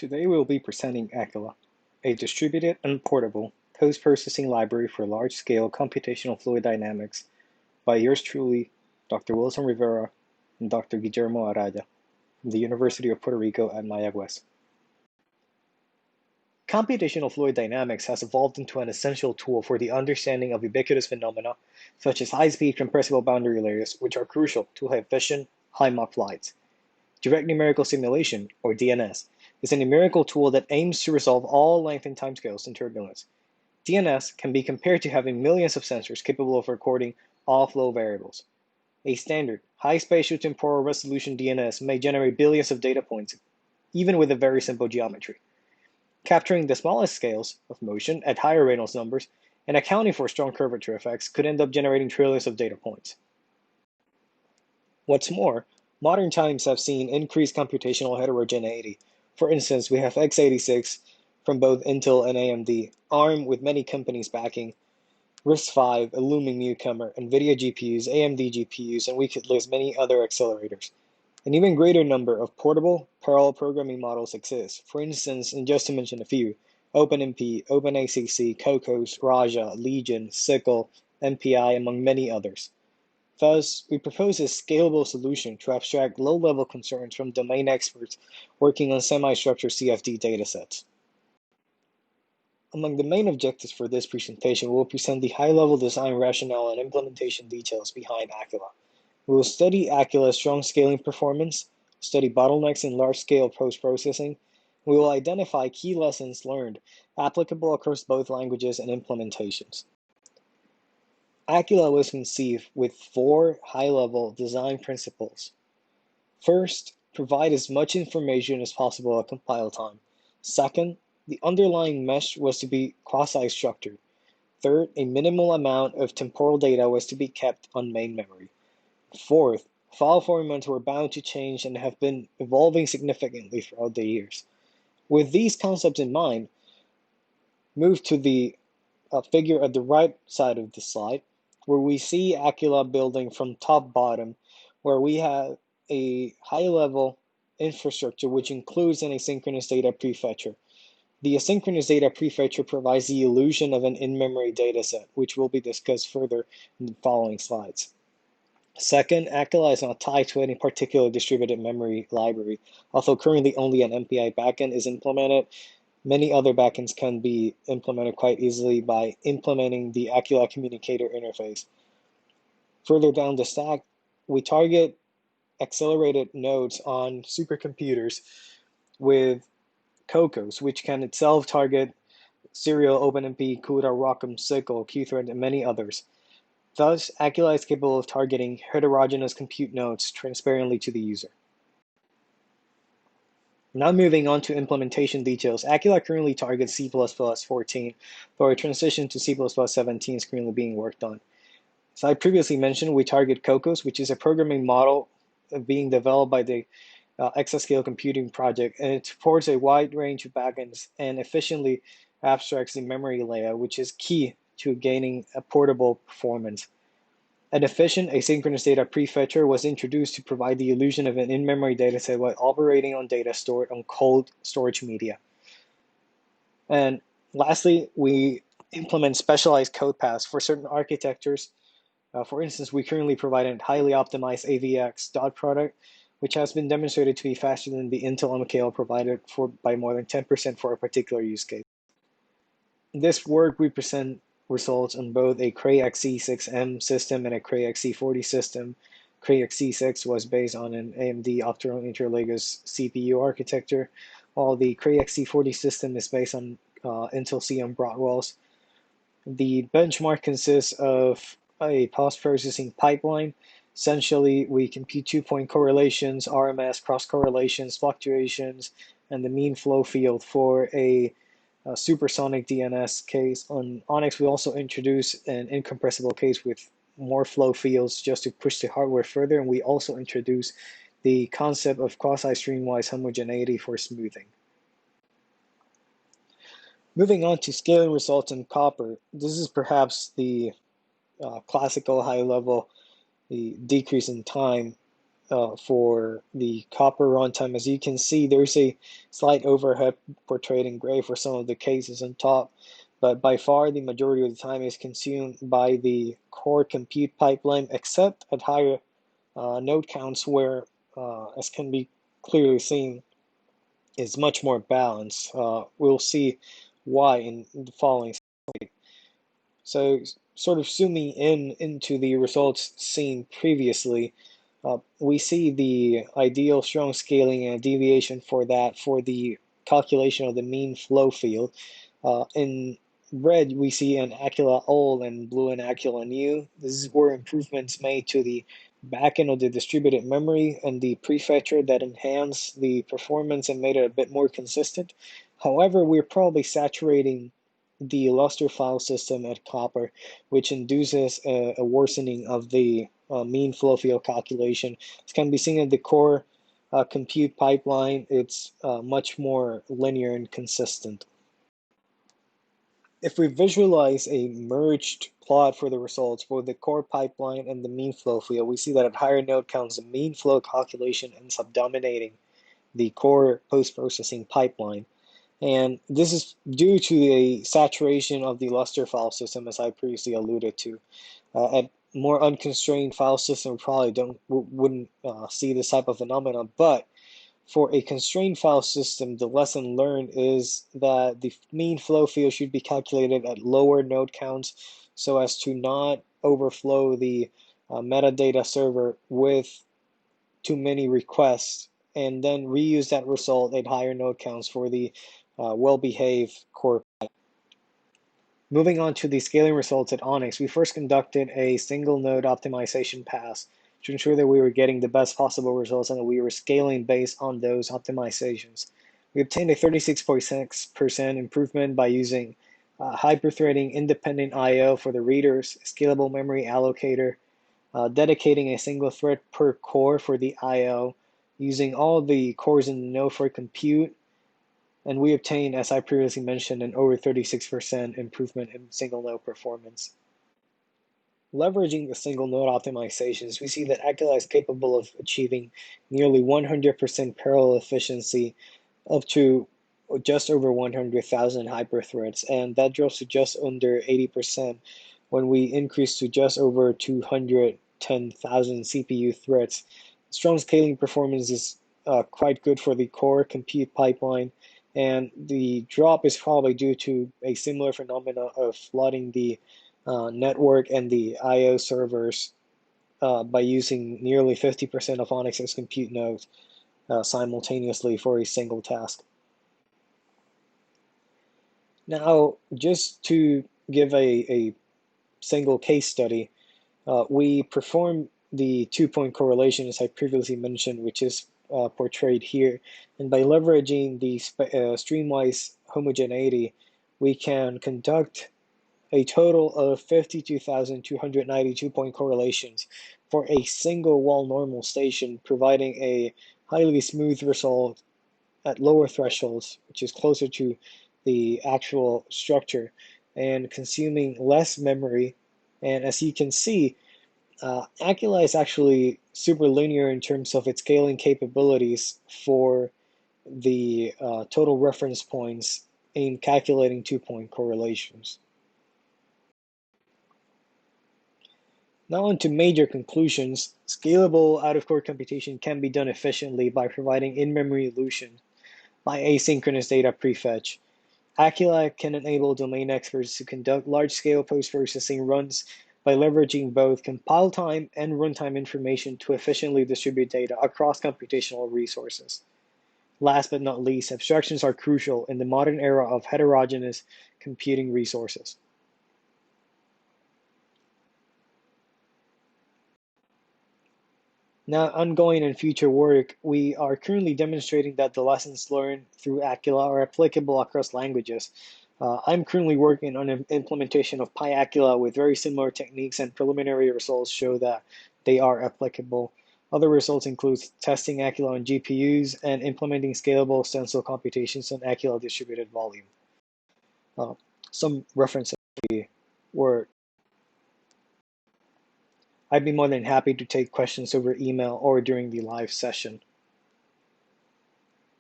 Today we will be presenting Aquila, a distributed and portable post-processing library for large-scale computational fluid dynamics by yours truly, Dr. Wilson Rivera and Dr. Guillermo Araya from the University of Puerto Rico at Mayagüez. Computational fluid dynamics has evolved into an essential tool for the understanding of ubiquitous phenomena such as high-speed compressible boundary layers, which are crucial to efficient high-Mach flights. Direct numerical simulation, or DNS, is a numerical tool that aims to resolve all length and timescales in turbulence. DNS can be compared to having millions of sensors capable of recording all flow variables. A standard, high spatial temporal resolution DNS may generate billions of data points, even with a very simple geometry. Capturing the smallest scales of motion at higher Reynolds numbers and accounting for strong curvature effects could end up generating trillions of data points. What's more, modern times have seen increased computational heterogeneity. For instance, we have x86 from both Intel and AMD, ARM with many companies backing, RISC-V, a looming newcomer, NVIDIA GPUs, AMD GPUs, and we could list many other accelerators. An even greater number of portable, parallel programming models exist. For instance, and just to mention a few, OpenMP, OpenACC, Kokkos, Raja, Legion, Sickle, MPI, among many others. Thus, we propose a scalable solution to abstract low-level concerns from domain experts working on semi-structured CFD datasets. Among the main objectives for this presentation, we will present the high-level design rationale and implementation details behind Aquila. We will study Aquila's strong scaling performance, study bottlenecks in large-scale post-processing. We will identify key lessons learned applicable across both languages and implementations. Aquila was conceived with 4 high-level design principles. First, provide as much information as possible at compile time. Second, the underlying mesh was to be quasi-structured. Third, a minimal amount of temporal data was to be kept on main memory. Fourth, file formats were bound to change and have been evolving significantly throughout the years. With these concepts in mind, move to the figure at the right side of the slide, where we see Aquila building from top-bottom, where we have a high-level infrastructure which includes an asynchronous data prefetcher. The asynchronous data prefetcher provides the illusion of an in-memory dataset, which will be discussed further in the following slides. Second, Aquila is not tied to any particular distributed memory library. Although currently only an MPI backend is implemented, many other backends can be implemented quite easily by implementing the Aquila communicator interface. Further down the stack, we target accelerated nodes on supercomputers with Kokkos, which can itself target Serial, OpenMP, CUDA, ROCm, Sickle, Qthread, and many others. Thus, Aquila is capable of targeting heterogeneous compute nodes transparently to the user. Now moving on to implementation details, Aquila currently targets C++ 14, though a transition to C++ 17 is currently being worked on. As I previously mentioned, we target Kokkos, which is a programming model being developed by the Exascale Computing Project, and it supports a wide range of backends and efficiently abstracts the memory layout, which is key to gaining a portable performance. An efficient asynchronous data prefetcher was introduced to provide the illusion of an in-memory dataset while operating on data stored on cold storage media. And lastly, we implement specialized code paths for certain architectures. For instance, we currently provide a highly optimized AVX dot product, which has been demonstrated to be faster than the Intel MKL provided by more than 10% for a particular use case. In this work, we present results on both a Cray XE6M system and a Cray XE40 system. Cray XE6 was based on an AMD Opteron Interlagos CPU architecture, while the Cray XE40 system is based on Intel CM Broadwells. The benchmark consists of a post-processing pipeline. Essentially, we compute 2-point correlations, RMS, cross-correlations, fluctuations, and the mean flow field for a supersonic DNS case. On Onyx, we also introduce an incompressible case with more flow fields just to push the hardware further, and we also introduce the concept of quasi-streamwise homogeneity for smoothing. Moving on to scaling results in copper, this is perhaps the classical high-level the decrease in time for the copper runtime. As you can see, there's a slight overhead portrayed in gray for some of the cases on top, but by far the majority of the time is consumed by the core compute pipeline, except at higher node counts where, as can be clearly seen, is much more balanced. We'll see why in the following slide. So, sort of zooming in into the results seen previously, we see the ideal strong scaling and deviation for that for the calculation of the mean flow field. In red, we see an Aquila old and blue an Aquila new. This is where improvements made to the backend of the distributed memory and the prefetcher that enhanced the performance and made it a bit more consistent. However, we're probably saturating the luster file system at copper, which induces a worsening of the mean flow field calculation. This can be seen in the core compute pipeline. It's much more linear and consistent. If we visualize a merged plot for the results for the core pipeline and the mean flow field, we see that at higher node counts, the mean flow calculation ends up dominating the core post-processing pipeline. And this is due to a saturation of the luster file system, as I previously alluded to. At more unconstrained file system, we probably wouldn't see this type of phenomenon. But for a constrained file system, the lesson learned is that the mean flow field should be calculated at lower node counts so as to not overflow the metadata server with too many requests, and then reuse that result at higher node counts for the well-behaved core. Moving on to the scaling results at Onyx, we first conducted a single node optimization pass to ensure that we were getting the best possible results and that we were scaling based on those optimizations. We obtained a 36.6% improvement by using hyperthreading independent I/O for the readers, scalable memory allocator, dedicating a single thread per core for the I/O, using all the cores in the node for compute, and we obtained, as I previously mentioned, an over 36% improvement in single node performance. Leveraging the single node optimizations, we see that Aquila is capable of achieving nearly 100% parallel efficiency up to just over 100,000 hyperthreads, and that drops to just under 80% when we increase to just over 210,000 CPU threads. Strong scaling performance is quite good for the core compute pipeline, and the drop is probably due to a similar phenomena of flooding the network and the I/O servers by using nearly 50% of Onyx's compute nodes simultaneously for a single task. Now, just to give a single case study, we perform the two-point correlation, as I previously mentioned, which is portrayed here. And by leveraging the streamwise homogeneity, we can conduct a total of 52,292 point correlations for a single wall normal station, providing a highly smooth result at lower thresholds, which is closer to the actual structure, and consuming less memory. And as you can see, Aquila is actually super linear in terms of its scaling capabilities for the total reference points in calculating two-point correlations. Now on to major conclusions. Scalable out-of-core computation can be done efficiently by providing in-memory elution by asynchronous data prefetch. Aquila can enable domain experts to conduct large-scale post-processing runs by leveraging both compile time and runtime information to efficiently distribute data across computational resources. Last but not least, abstractions are crucial in the modern era of heterogeneous computing resources. Now, ongoing and future work, we are currently demonstrating that the lessons learned through Aquila are applicable across languages. I'm currently working on an implementation of PyAquila with very similar techniques, and preliminary results show that they are applicable. Other results include testing Aquila on GPUs and implementing scalable stencil computations on Aquila distributed volume. Some references were I'd be more than happy to take questions over email or during the live session.